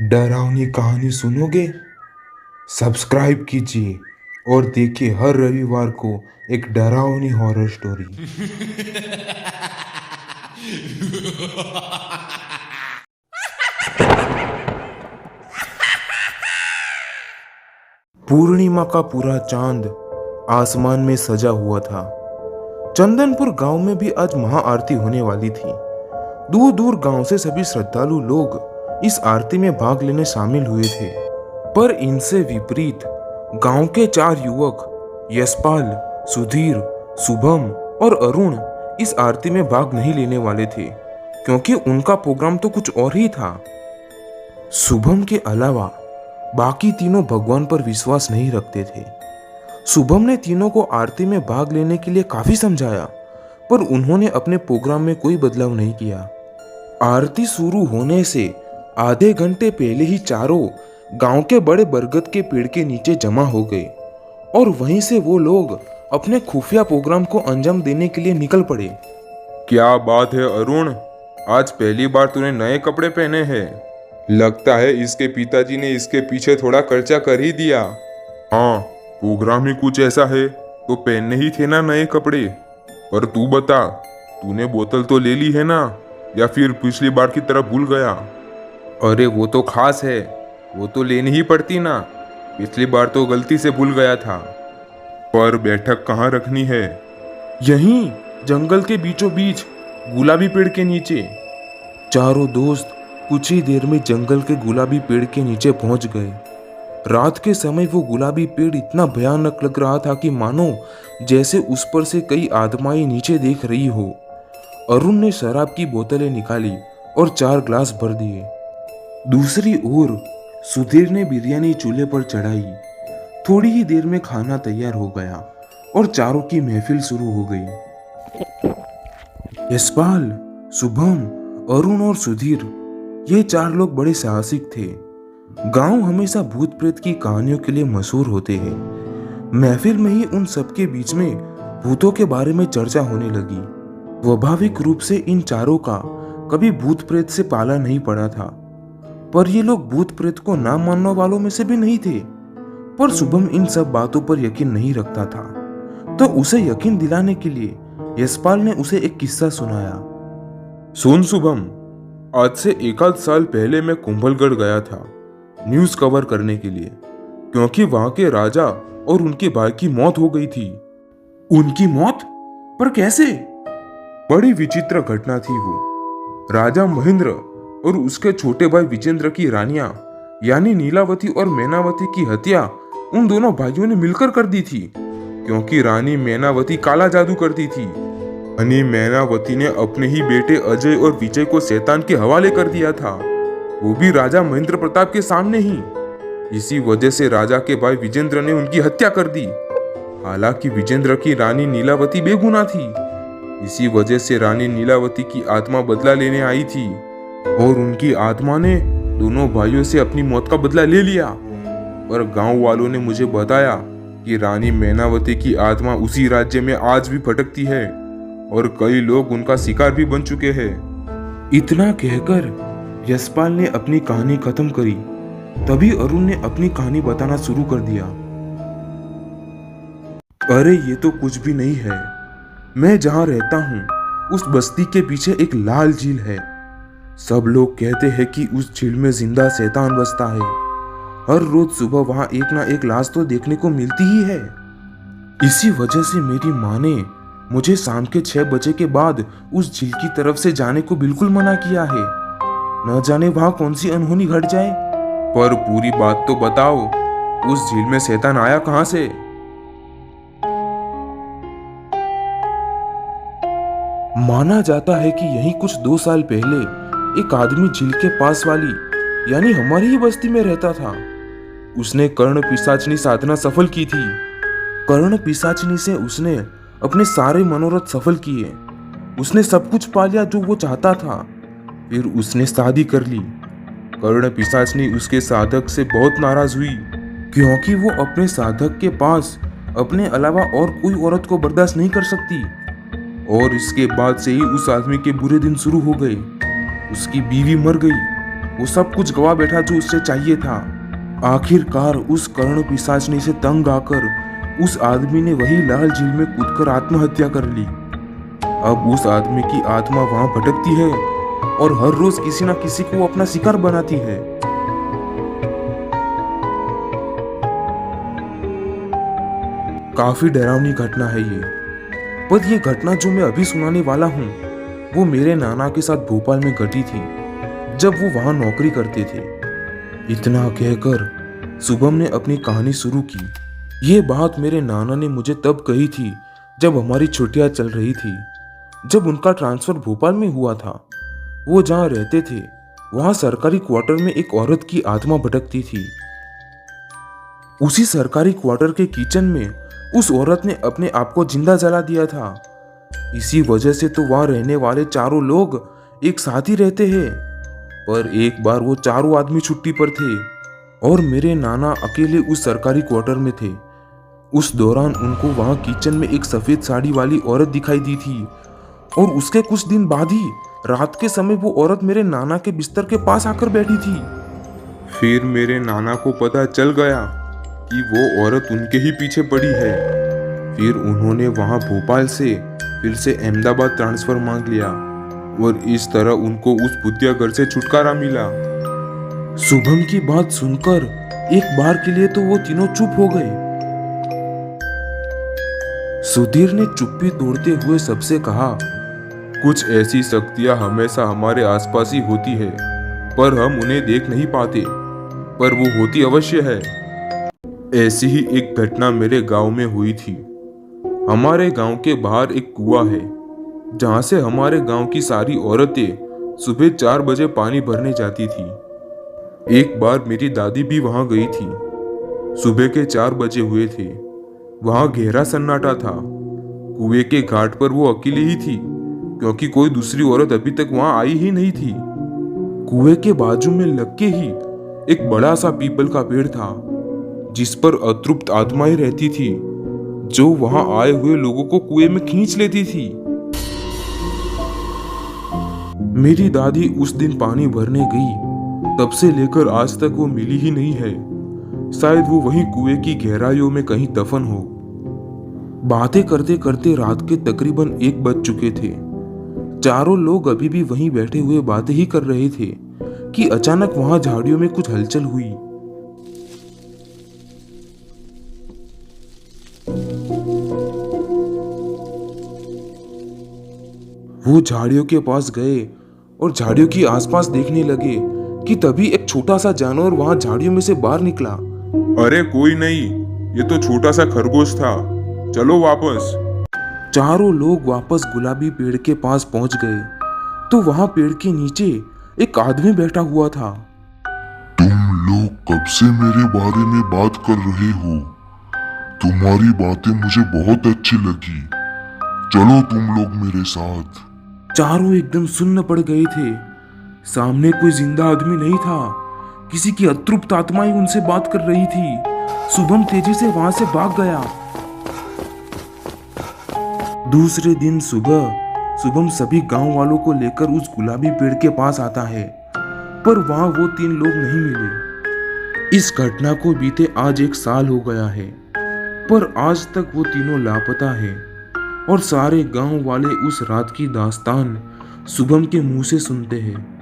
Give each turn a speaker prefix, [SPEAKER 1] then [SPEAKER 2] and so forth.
[SPEAKER 1] डरावनी कहानी सुनोगे? सब्सक्राइब कीजिए और देखिए हर रविवार को एक डरावनी हॉरर स्टोरी। पूर्णिमा का पूरा चांद आसमान में सजा हुआ था। चंदनपुर गांव में भी आज महाआरती होने वाली थी। दूर दूर गांव से सभी श्रद्धालु लोग इस आरती में भाग लेने शामिल हुए थे। पर इनसे विपरीत गांव के 4 युवक यशपाल, सुधीर, शुभम और अरुण इस आरती में भाग नहीं लेने वाले थे, क्योंकि उनका प्रोग्राम तो कुछ और ही था। शुभम के अलावा बाकी तीनों भगवान पर विश्वास नहीं रखते थे। शुभम ने तीनों को आरती में भाग लेने के लिए काफी समझाया, पर उन्होंने अपने प्रोग्राम में कोई बदलाव नहीं किया। आरती शुरू होने से आधे घंटे पहले ही चारों गांव के बड़े बरगद के पेड़ के नीचे जमा हो गए और वहीं से वो लोग अपने खुफिया प्रोग्राम को अंजाम देने के लिए निकल पड़े।
[SPEAKER 2] क्या बात है अरुण, आज पहली बार तूने नए कपड़े पहने हैं। लगता है इसके पिताजी ने इसके पीछे थोड़ा खर्चा कर ही दिया। हाँ, प्रोग्राम ही कुछ ऐसा है तो पहनने ही थे ना नए कपड़े। पर तू बता, तूने बोतल तो ले ली है ना, या फिर पिछली बार की तरह भूल गया? अरे वो तो खास है, वो तो लेनी ही पड़ती ना। पिछली बार तो गलती से भूल गया था। पर बैठक कहाँ रखनी है?
[SPEAKER 1] यहीं जंगल के बीचों बीच गुलाबी पेड़ के नीचे। चारों दोस्त कुछ ही देर में जंगल के गुलाबी पेड़ के नीचे पहुंच गए। रात के समय वो गुलाबी पेड़ इतना भयानक लग रहा था कि मानो जैसे उस पर से कई आत्माएं नीचे देख रही हो। अरुण ने शराब की बोतलें निकाली और 4 ग्लास भर दिए। दूसरी ओर सुधीर ने बिरयानी चूल्हे पर चढ़ाई। थोड़ी ही देर में खाना तैयार हो गया और चारों की महफिल शुरू हो गई। यशपाल, शुभम, अरुण और सुधीर, ये 4 लोग बड़े साहसिक थे। गांव हमेशा भूत प्रेत की कहानियों के लिए मशहूर होते हैं। महफिल में ही उन सबके बीच में भूतों के बारे में चर्चा होने लगी। स्वाभाविक रूप से इन चारों का कभी भूत प्रेत से पाला नहीं पड़ा था, पर ये लोग भूत प्रेत को ना मानने वालों में से भी नहीं थे। पर शुभम इन सब बातों पर यकीन नहीं रखता था, तो उसे यकीन दिलाने के लिए यशपाल ने उसे एक किस्सा सुनाया।
[SPEAKER 2] सुन शुभम, आज से 1 साल पहले मैं कुंभलगढ़ गया था न्यूज कवर करने के लिए, क्योंकि वहां के राजा और उनके भाई की मौत हो गई थी।
[SPEAKER 1] उनकी मौत? पर कैसे?
[SPEAKER 2] बड़ी विचित्र घटना थी वो। राजा महेंद्र और उसके छोटे भाई विजेंद्र की रानियां यानी नीलावती और मैनावती की हत्या उन दोनों भाइयों ने मिलकर कर दी थी, क्योंकि रानी मैनावती काला जादू करती थी। रानी मैनावती ने अपने ही बेटे अजय और विजय को शैतान के हवाले कर दिया था, वो भी राजा महेंद्र प्रताप के सामने ही। इसी वजह से राजा के भाई विजेंद्र ने उनकी हत्या कर दी। हालांकि विजेंद्र की रानी नीलावती बेगुनाह थी। इसी वजह से रानी नीलावती की आत्मा बदला लेने आई थी और उनकी आत्मा ने दोनों भाइयों से अपनी मौत का बदला ले लिया। पर गांव वालों ने मुझे बताया कि रानी मैनावती की आत्मा उसी राज्य में आज भी भटकती है और कई लोग उनका शिकार भी बन चुके हैं।
[SPEAKER 1] इतना कहकर यशपाल ने अपनी कहानी खत्म करी। तभी अरुण ने अपनी कहानी बताना शुरू कर दिया। अरे ये तो कुछ भी नहीं है। मैं जहां रहता हूं उस बस्ती के पीछे एक लाल झील है। सब लोग कहते हैं कि उस झील में जिंदा शैतान बसता है। हर रोज सुबह वहां एक ना एक लाश तो देखने को मिलती ही है। इसी वजह से मेरी माँ ने मुझे शाम के 6 बजे के बाद उस झील की तरफ से जाने को बिल्कुल मना किया है। न जाने वहां कौन सी अनहोनी घट जाए।
[SPEAKER 2] पर पूरी बात तो बताओ, उस झील में शैतान आया कहां से?
[SPEAKER 1] माना जाता है कि यही कुछ 2 साल पहले एक आदमी झील के पास वाली यानी हमारी ही बस्ती में रहता था। उसने कर्ण पिशाचनी साधना सफल की थी। कर्ण पिशाचनी से उसने अपने सारे मनोरथ सफल किए। उसने सब कुछ पा लिया जो वो चाहता था। फिर उसने शादी कर ली। कर्ण पिशाचनी उसके साधक से बहुत नाराज हुई, क्योंकि वो अपने साधक के पास अपने अलावा और कोई औरत को बर्दाश्त नहीं कर सकती। और इसके बाद से ही उस आदमी के बुरे दिन शुरू हो गए। उसकी बीवी मर गई वो सब कुछ गवा बैठा जो उससे चाहिए था। आखिरकार उस कर्ण पिशाचनी से तंग आकर उस आदमी ने वही लाल झील में कूदकर आत्महत्या कर ली। अब उस आदमी की आत्मा वहां भटकती है और हर रोज किसी ना किसी को अपना शिकार बनाती है। काफी डरावनी घटना है ये, पर ये घटना जो मैं अभी सुनाने वाला हूँ वो मेरे नाना के साथ भोपाल में घटी थी, जब वो वहां नौकरी करते थे। इतना कहकर शुभम ने अपनी कहानी शुरू की। ये बात मेरे नाना ने मुझे तब कही थी जब हमारी छुट्टियां चल रही थी। जब उनका ट्रांसफर भोपाल में हुआ था, वो जहाँ रहते थे वहां सरकारी क्वार्टर में एक औरत की आत्मा भटकती थी। उसी सरकारी क्वार्टर के किचन में उस औरत ने अपने आप को जिंदा जला दिया था। इसी वजह से तो वहां रहने वाले चारों लोग एक साथ ही रहते हैं। पर एक बार वो चारों आदमी छुट्टी पर थे और मेरे नाना अकेले उस सरकारी क्वार्टर में थे। उस दौरान उनको वहां किचन में एक सफेद साड़ी वाली औरत दिखाई दी थी और उसके कुछ दिन बाद ही रात के समय वो औरत मेरे नाना के बिस्तर के पास आकर बैठी थी।
[SPEAKER 2] फिर मेरे नाना को पता चल गया कि वो औरत उनके ही पीछे पड़ी है। फिर उन्होंने वहां भोपाल से फिर से अहमदाबाद ट्रांसफर मांग लिया और इस तरह उनको उस भूतिया घर से छुटकारा मिला।
[SPEAKER 1] शुभम की बात सुनकर एक बार के लिए तो वो तीनों चुप हो गए। सुधीर ने चुप्पी तोड़ते हुए सबसे कहा,
[SPEAKER 2] कुछ ऐसी शक्तियां हमेशा हमारे आसपास ही होती है, पर हम उन्हें देख नहीं पाते, पर वो होती अवश्य है। ऐसी ही एक घटना मेरे गांव में हुई थी। हमारे गांव के बाहर एक कुआं है, जहां से हमारे गांव की सारी औरतें सुबह 4 बजे पानी भरने जाती थी। एक बार मेरी दादी भी वहां गई थी। सुबह के 4 बजे हुए थे। वहां गहरा सन्नाटा था। कुएं के घाट पर वो अकेली ही थी, क्योंकि कोई दूसरी औरत अभी तक वहां आई ही नहीं थी। कुएं के बाजू में लग के ही एक बड़ा सा पीपल का पेड़ था, जिस पर अतृप्त आत्माएं रहती थी, जो वहां आए हुए लोगों को कुएं में खींच लेती थी।
[SPEAKER 1] मेरी दादी उस दिन पानी भरने गई, तब से लेकर आज तक वो मिली ही नहीं है। शायद वो वहीं कुएं की गहराइयों में कहीं दफन हो। बातें करते करते रात के तकरीबन 1 बज चुके थे। चारों लोग अभी भी वहीं बैठे हुए बातें ही कर रहे थे कि अचानक वहां झाड़ियों में कुछ हलचल हुई। वो झाड़ियों के पास गए और झाड़ियों की आसपास देखने लगे कि तभी एक छोटा सा जानवर वहां झाड़ियों में से बाहर निकला।
[SPEAKER 2] अरे कोई नहीं, ये तो छोटा सा खरगोश था, चलो वापस।
[SPEAKER 1] चारों लोग वापस गुलाबी पेड़ के पास पहुंच गए तो वहां पेड़ के नीचे एक आदमी बैठा हुआ था।
[SPEAKER 3] तुम लोग कब से मेरे बारे में बात कर रहे हो? तुम्हारी बातें मुझे बहुत अच्छी लगी। चलो तुम लोग मेरे साथ।
[SPEAKER 1] चारों एकदम सुन्न पड़ गए थे। सामने कोई जिंदा आदमी नहीं था, किसी की अतृप्त आत्माएं उनसे बात कर रही थी। शुभम तेजी से वहां से भाग गया। दूसरे दिन सुबह शुभम सभी गांव वालों को लेकर उस गुलाबी पेड़ के पास आता है, पर वहां वो 3 लोग नहीं मिले। इस घटना को बीते आज 1 साल हो गया है, पर आज तक वो तीनों लापता है और सारे गांव वाले उस रात की दास्तान शुभम के मुंह से सुनते हैं।